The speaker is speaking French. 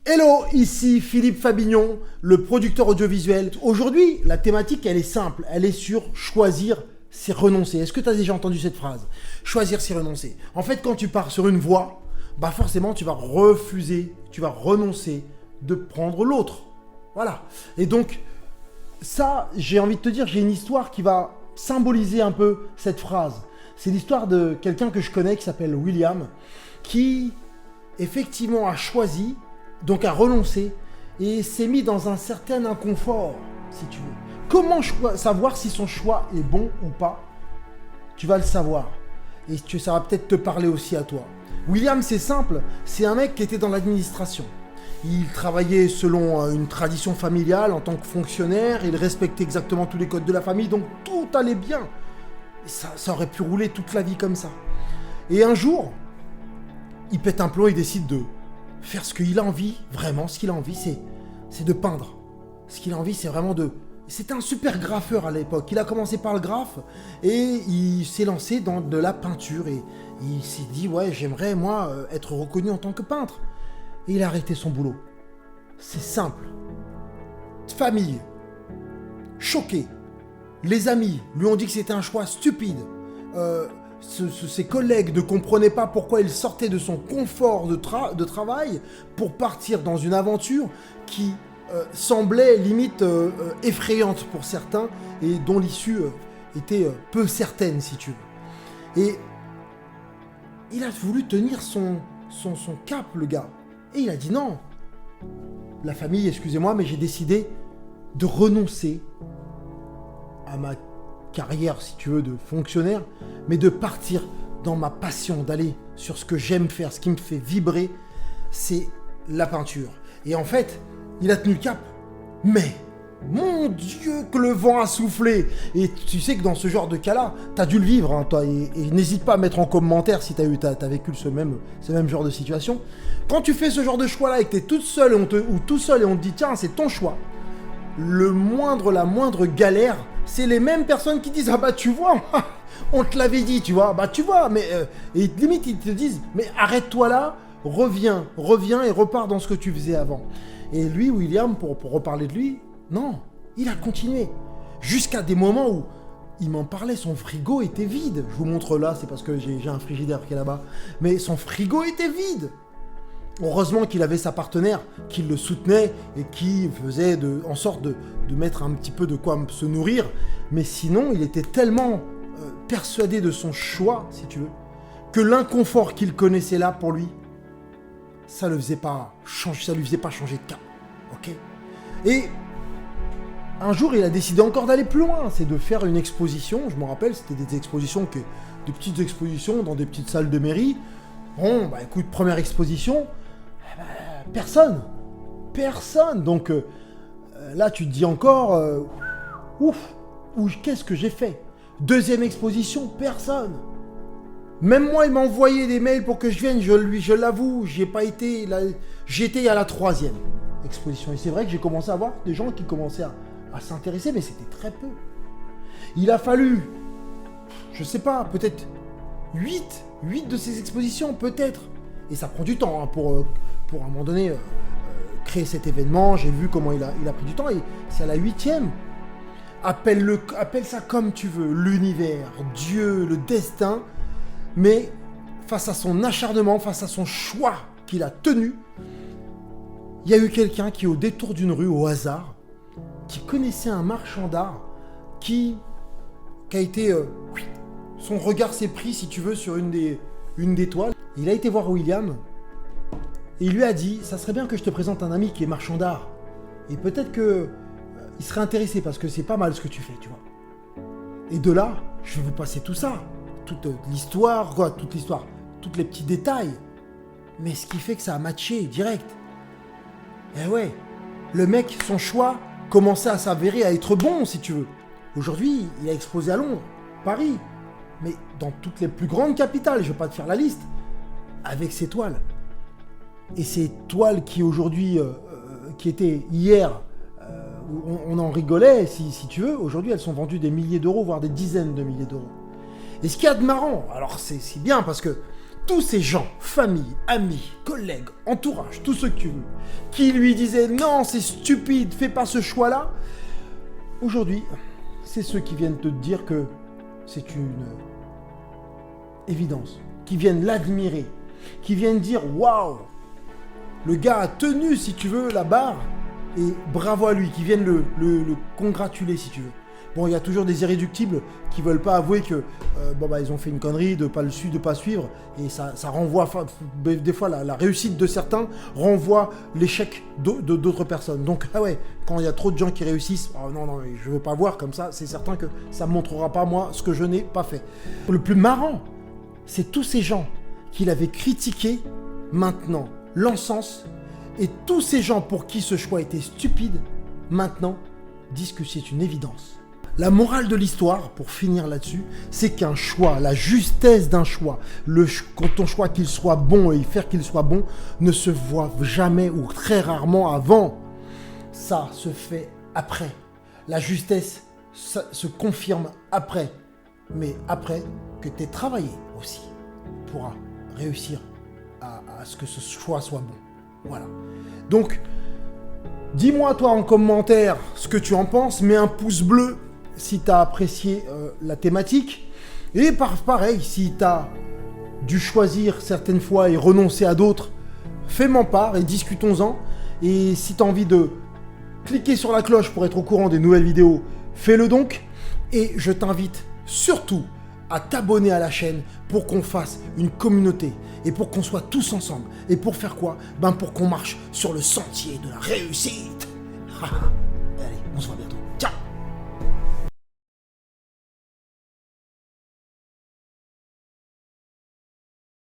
Hello, ici Philippe Fabignon, le producteur audiovisuel. Aujourd'hui, la thématique, elle est simple. Elle est sur choisir, c'est renoncer. Est-ce que tu as déjà entendu cette phrase? Choisir, c'est renoncer. En fait, quand tu pars sur une voie, bah forcément, tu vas refuser, tu vas renoncer de prendre l'autre. Voilà. Et donc, ça, j'ai envie de te dire, j'ai une histoire qui va symboliser un peu cette phrase. C'est l'histoire de quelqu'un que je connais qui s'appelle William, qui effectivement a choisi, donc a renoncé, et s'est mis dans un certain inconfort, si tu veux. Comment savoir si son choix est bon ou pas? Tu vas le savoir. Et ça va peut-être te parler aussi à toi. William, c'est simple, c'est un mec qui était dans l'administration. Il travaillait selon une tradition familiale en tant que fonctionnaire, il respectait exactement tous les codes de la famille, donc tout allait bien. Et ça aurait pu rouler toute la vie comme ça. Et un jour, il pète un plomb, il décide de faire ce qu'il a envie, vraiment ce qu'il a envie, c'est de peindre. Ce qu'il a envie, c'est vraiment de... C'était un super graffeur à l'époque. Il a commencé par le graphe et il s'est lancé dans de la peinture. Et il s'est dit, ouais, j'aimerais, moi, être reconnu en tant que peintre. Et il a arrêté son boulot. C'est simple. Famille, choquée. Les amis lui ont dit que c'était un choix stupide. Ses collègues ne comprenaient pas pourquoi il sortait de son confort de travail pour partir dans une aventure qui semblait limite effrayante pour certains et dont l'issue était peu certaine, si tu veux. Et il a voulu tenir son cap, le gars. Et il a dit non. La famille, excusez-moi, mais j'ai décidé de renoncer à ma carrière, si tu veux, de fonctionnaire, mais de partir dans ma passion, d'aller sur ce que j'aime faire, ce qui me fait vibrer, c'est la peinture. Et en fait, il a tenu le cap, mais mon Dieu que le vent a soufflé. Et tu sais que dans ce genre de cas-là, t'as dû le vivre, hein, toi, et n'hésite pas à mettre en commentaire si t'as vécu ce même genre de situation. Quand tu fais ce genre de choix-là et que t'es toute seule ou tout seul et on te dit tiens, c'est ton choix, la moindre galère, c'est les mêmes personnes qui disent ah bah tu vois, on te l'avait dit, tu vois, bah tu vois, mais et limite ils te disent mais arrête-toi là, reviens et repars dans ce que tu faisais avant. Et lui, William, pour reparler de lui, non, il a continué jusqu'à des moments où il m'en parlait, son frigo était vide. Je vous montre là, c'est parce que j'ai un frigidaire qui est là-bas, mais son frigo était vide. Heureusement qu'il avait sa partenaire qui le soutenait et qui faisait en sorte de mettre un petit peu de quoi se nourrir. Mais sinon, il était tellement persuadé de son choix, si tu veux, que l'inconfort qu'il connaissait là pour lui, ça lui faisait pas changer de cap. Ok? Et un jour, il a décidé encore d'aller plus loin, c'est de faire une exposition. Je me rappelle, c'était des petites expositions dans des petites salles de mairie. Bon, bah écoute, première exposition, personne. Donc là, tu te dis encore, qu'est-ce que j'ai fait? Deuxième exposition, personne. Même moi, il m'a envoyé des mails pour que je vienne, je l'avoue, j'y ai pas été, là, j'étais à la troisième exposition. Et c'est vrai que j'ai commencé à voir des gens qui commençaient à s'intéresser, mais c'était très peu. Il a fallu, je sais pas, peut-être 8 de ces expositions, peut-être. Et ça prend du temps hein, pour à un moment donné créer cet événement. J'ai vu comment il a pris du temps et c'est à la 8e. Appelle ça comme tu veux, l'univers, Dieu, le destin. Mais face à son acharnement, face à son choix qu'il a tenu, il y a eu quelqu'un qui, au détour d'une rue, au hasard, qui connaissait un marchand d'art qui a été... son regard s'est pris, si tu veux, sur une des toiles. Il a été voir William et il lui a dit « Ça serait bien que je te présente un ami qui est marchand d'art. Et peut-être que il serait intéressé parce que c'est pas mal ce que tu fais, tu vois. Et de là, je vais vous passer tout ça. Toute l'histoire, tous les petits détails. Mais ce qui fait que ça a matché direct. Eh ouais, le mec, son choix commençait à s'avérer à être bon, si tu veux. Aujourd'hui, il a exposé à Londres, Paris, mais dans toutes les plus grandes capitales, je vais pas te faire la liste, avec ses toiles. Et ces toiles qui aujourd'hui, qui étaient hier, on en rigolait, si tu veux, aujourd'hui elles sont vendues des milliers d'euros, voire des dizaines de milliers d'euros. Et ce qu'il y a de marrant, alors c'est bien parce que tous ces gens, famille, amis, collègues, entourage, tout ce que tu veux, qui lui disaient non, c'est stupide, fais pas ce choix-là, aujourd'hui, c'est ceux qui viennent te dire que c'est une évidence, qui viennent l'admirer, qui viennent dire waouh, le gars a tenu, si tu veux, la barre, et bravo à lui, qui viennent le congratuler, si tu veux. Bon, il y a toujours des irréductibles qui veulent pas avouer que ils ont fait une connerie, de pas suivre, et ça renvoie, des fois la réussite de certains renvoie l'échec d'autres personnes. Donc quand il y a trop de gens qui réussissent, non, je veux pas voir comme ça, c'est certain que ça me montrera pas moi ce que je n'ai pas fait. Le plus marrant, c'est tous ces gens qui l'avaient critiqué, maintenant l'encensent, et tous ces gens pour qui ce choix était stupide, maintenant disent que c'est une évidence. La morale de l'histoire, pour finir là-dessus, c'est qu'un choix, la justesse d'un choix, quand ton choix qu'il soit bon et faire qu'il soit bon, ne se voit jamais ou très rarement avant. Ça se fait après. La justesse ça se confirme après. Mais après que tu aies travaillé aussi, tu pourras réussir à ce que ce choix soit bon. Voilà. Donc, dis-moi toi en commentaire ce que tu en penses, mets un pouce bleu si tu as apprécié la thématique. Et pareil, si tu as dû choisir certaines fois et renoncer à d'autres, fais-m'en part et discutons-en. Et si tu as envie de cliquer sur la cloche pour être au courant des nouvelles vidéos, fais-le donc. Et je t'invite surtout à t'abonner à la chaîne pour qu'on fasse une communauté et pour qu'on soit tous ensemble. Et pour faire quoi ? Pour qu'on marche sur le sentier de la réussite. Allez, on se voit bien.